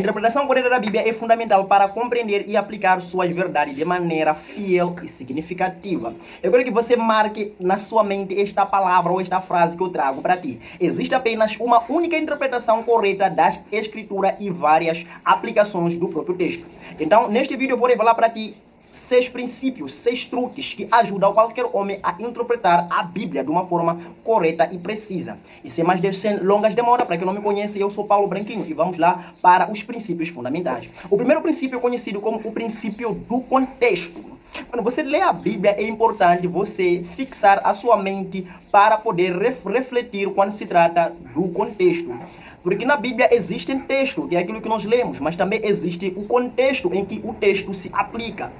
interpretação correta da Bíblia é fundamental para compreender e aplicar suas verdades de maneira fiel e significativa. Eu quero que você marque na sua mente esta palavra ou esta frase que eu trago para ti. Existe apenas uma única interpretação correta das Escrituras e várias aplicações do próprio texto. Então, neste vídeo eu vou revelar para ti 6 princípios, 6 truques que ajudam qualquer homem a interpretar a Bíblia de uma forma correta e precisa. E sem mais longas demoras, para quem não me conhece, eu sou Paulo Branquinho e vamos lá para os princípios fundamentais. O primeiro princípio é conhecido como o princípio do contexto. Quando você lê a Bíblia, é importante você fixar a sua mente para poder refletir quando se trata do contexto. Porque na Bíblia existe um texto, que é aquilo que nós lemos, mas também existe o contexto em que o texto se aplica.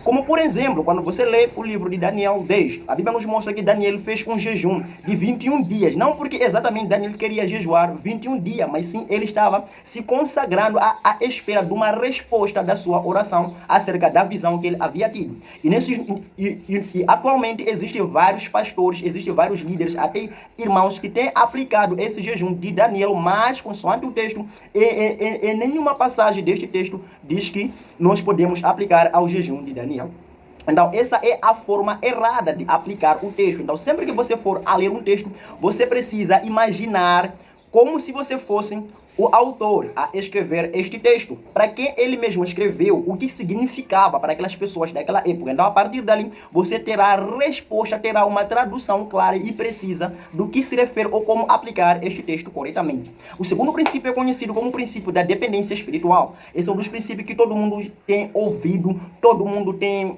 Como, por exemplo, quando você lê o livro de Daniel 10, a Bíblia nos mostra que Daniel fez um jejum de 21 dias. Não porque exatamente Daniel queria jejuar 21 dias, mas sim ele estava se consagrando à espera de uma resposta da sua oração acerca da visão que ele havia tido. E atualmente existem vários pastores, existem vários líderes, até irmãos que têm aplicado esse jejum de Daniel, mas consoante o texto, em nenhuma passagem deste texto diz que nós podemos aplicar ao jejum de Daniel. Então, essa é a forma errada de aplicar o texto. Então, sempre que você for a ler um texto, você precisa imaginar como se você fosse o autor a escrever este texto. Para quem ele mesmo escreveu, o que significava para aquelas pessoas daquela época. Então, a partir dali, você terá resposta, terá uma tradução clara e precisa do que se refere ou como aplicar este texto corretamente. O segundo princípio é conhecido como o princípio da dependência espiritual. Esse é um dos princípios que todo mundo tem ouvido, todo mundo tem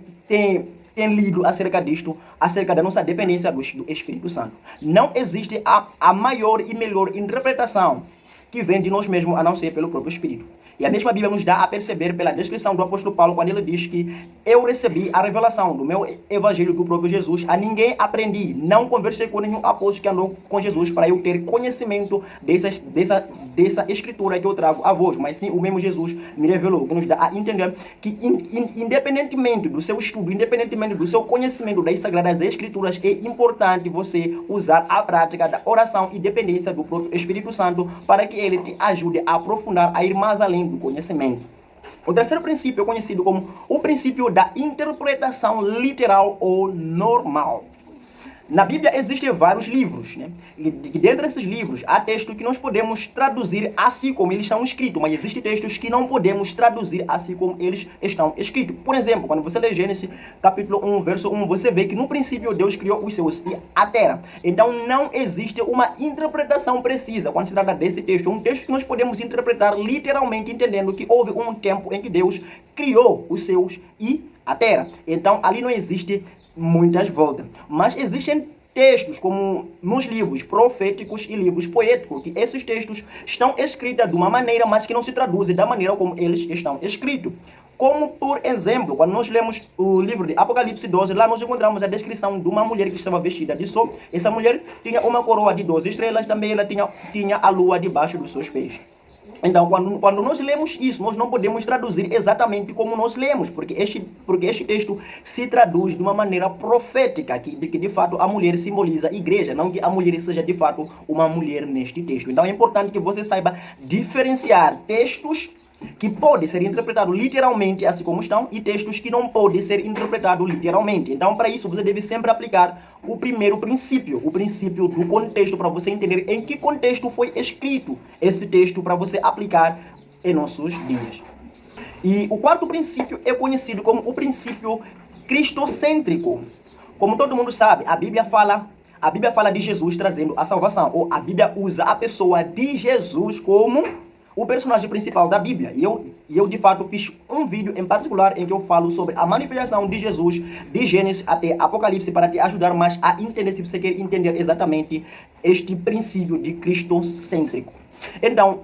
lido acerca disto, acerca da nossa dependência do Espírito Santo. Não existe a maior e melhor interpretação que vem de nós mesmos, a não ser pelo próprio Espírito. E a mesma Bíblia nos dá a perceber pela descrição do apóstolo Paulo, quando ele diz que eu recebi a revelação do meu evangelho do próprio Jesus, a ninguém aprendi, não conversei com nenhum apóstolo que andou com Jesus para eu ter conhecimento dessa escritura que eu trago a vós, mas sim o mesmo Jesus me revelou, que nos dá a entender que independentemente do seu estudo, independentemente do seu conhecimento das Sagradas Escrituras, é importante você usar a prática da oração e dependência do próprio Espírito Santo para que ele te ajude a aprofundar, a ir mais além do conhecimento. O terceiro princípio é conhecido como o princípio da interpretação literal ou normal. Na Bíblia existem vários livros, né? E dentro desses livros há textos que nós podemos traduzir assim como eles estão escritos, mas existem textos que não podemos traduzir assim como eles estão escritos. Por exemplo, quando você lê Gênesis capítulo 1, verso 1, você vê que no princípio Deus criou os céus e a terra. Então não existe uma interpretação precisa quando se trata desse texto. É um texto que nós podemos interpretar literalmente, entendendo que houve um tempo em que Deus criou os céus e a terra. Então ali não existe muitas voltas. Mas existem textos, como nos livros proféticos e livros poéticos, que esses textos estão escritos de uma maneira, mas que não se traduzem da maneira como eles estão escritos. Como, por exemplo, quando nós lemos o livro de Apocalipse 12, lá nós encontramos a descrição de uma mulher que estava vestida de sol. Essa mulher tinha uma coroa de 12 estrelas, também ela tinha a lua debaixo dos seus pés. Então, quando nós lemos isso, nós não podemos traduzir exatamente como nós lemos, porque este texto se traduz de uma maneira profética, que de fato a mulher simboliza a igreja, não que a mulher seja de fato uma mulher neste texto. Então é importante que você saiba diferenciar textos que podem ser interpretados literalmente assim como estão e textos que não podem ser interpretados literalmente. Então, para isso, você deve sempre aplicar o primeiro princípio, o princípio do contexto, para você entender em que contexto foi escrito esse texto para você aplicar em nossos dias. E o quarto princípio é conhecido como o princípio cristocêntrico. Como todo mundo sabe, a Bíblia fala de Jesus trazendo a salvação, ou a Bíblia usa a pessoa de Jesus como o personagem principal da Bíblia. E eu de fato fiz um vídeo em particular em que eu falo sobre a manifestação de Jesus de Gênesis até Apocalipse para te ajudar mais a entender, se você quer entender exatamente este princípio de cristocêntrico. Então,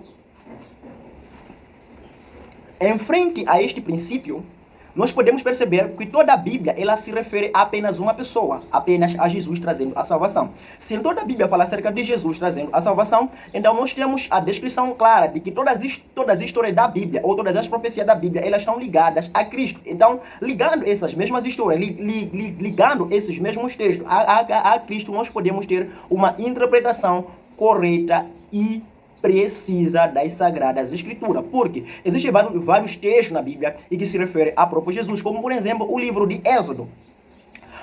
em frente a este princípio, nós podemos perceber que toda a Bíblia ela se refere a apenas uma pessoa, apenas a Jesus trazendo a salvação. Se toda a Bíblia fala acerca de Jesus trazendo a salvação, então nós temos a descrição clara de que todas as histórias da Bíblia, ou todas as profecias da Bíblia, elas estão ligadas a Cristo. Então, ligando essas mesmas histórias, ligando esses mesmos textos a Cristo, nós podemos ter uma interpretação correta e precisa das Sagradas Escrituras, porque existem vários textos na Bíblia e que se referem a próprio Jesus, como por exemplo o livro de Êxodo.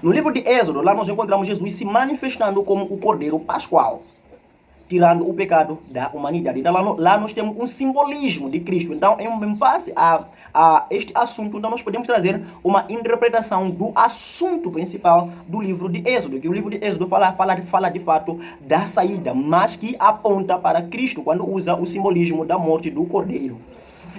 No livro de Êxodo, lá nós encontramos Jesus se manifestando como o Cordeiro Pascual, tirando o pecado da humanidade. Então lá nós temos um simbolismo de Cristo. Então, em face a este assunto, então nós podemos trazer uma interpretação do assunto principal do livro de Êxodo, que o livro de Êxodo fala de fato da saída, mas que aponta para Cristo quando usa o simbolismo da morte do Cordeiro.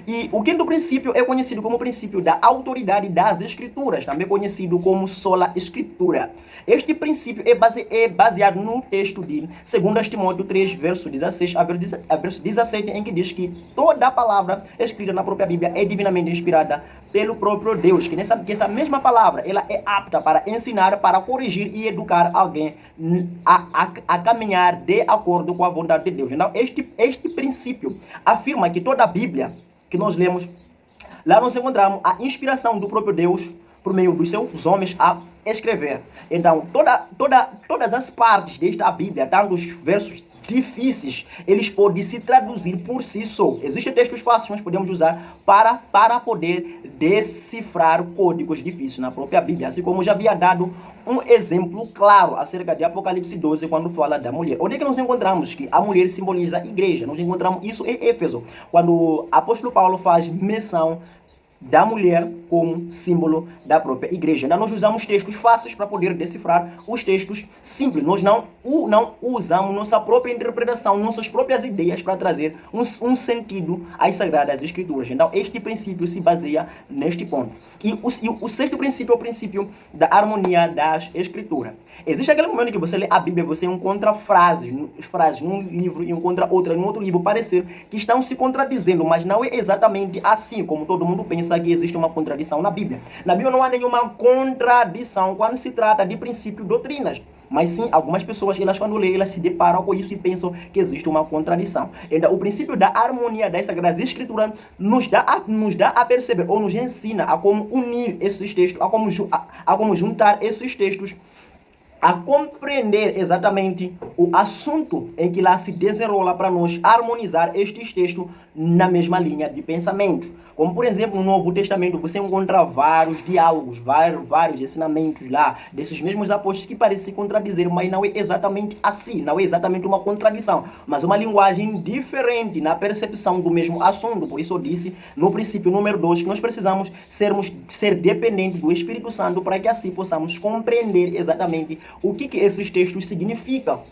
E o quinto princípio é conhecido como o princípio da autoridade das Escrituras, também conhecido como sola Escritura. Este princípio é baseado no texto de 2 Timóteo 3, verso 16 a verso 17, em que diz que toda a palavra escrita na própria Bíblia é divinamente inspirada pelo próprio Deus, que essa mesma palavra ela é apta para ensinar, para corrigir e educar alguém a caminhar de acordo com a vontade de Deus. Então, este princípio afirma que toda a Bíblia que nós lemos, lá nós encontramos a inspiração do próprio Deus por meio dos seus homens a escrever. Então, todas as partes desta Bíblia, tanto os versos difíceis, eles podem se traduzir por si só. Existem textos fáceis que nós podemos usar para poder decifrar códigos difíceis na própria Bíblia, assim como eu já havia dado um exemplo claro acerca de Apocalipse 12, quando fala da mulher. Onde é que nós encontramos que a mulher simboliza a igreja? Nós encontramos isso em Éfeso, quando o apóstolo Paulo faz menção da mulher como símbolo da própria igreja. Então, nós usamos textos fáceis para poder decifrar os textos simples. Nós não usamos nossa própria interpretação, nossas próprias ideias para trazer um sentido às Sagradas Escrituras. Então, este princípio se baseia neste ponto. E o sexto princípio é o princípio da harmonia das Escrituras. Existe aquele momento que você lê a Bíblia, você encontra frases num livro e encontra outra em outro livro, parecer que estão se contradizendo, mas não é exatamente assim como todo mundo pensa que existe uma contradição na Bíblia. Na Bíblia não há nenhuma contradição quando se trata de princípios e doutrinas. Mas sim, algumas pessoas, quando leem, elas se deparam com isso e pensam que existe uma contradição. Então, o princípio da harmonia das Sagradas Escrituras nos dá a perceber, ou nos ensina a como unir esses textos, a como juntar esses textos, a compreender exatamente o assunto em que lá se desenrola para nós harmonizar estes textos na mesma linha de pensamento. Como, por exemplo, no Novo Testamento, você encontra vários diálogos, vários ensinamentos lá, desses mesmos apóstolos que parecem se contradizer, mas não é exatamente assim, não é exatamente uma contradição, mas uma linguagem diferente na percepção do mesmo assunto. Por isso eu disse, no princípio número 2, que nós precisamos ser dependentes do Espírito Santo para que assim possamos compreender exatamente o que esses textos significam.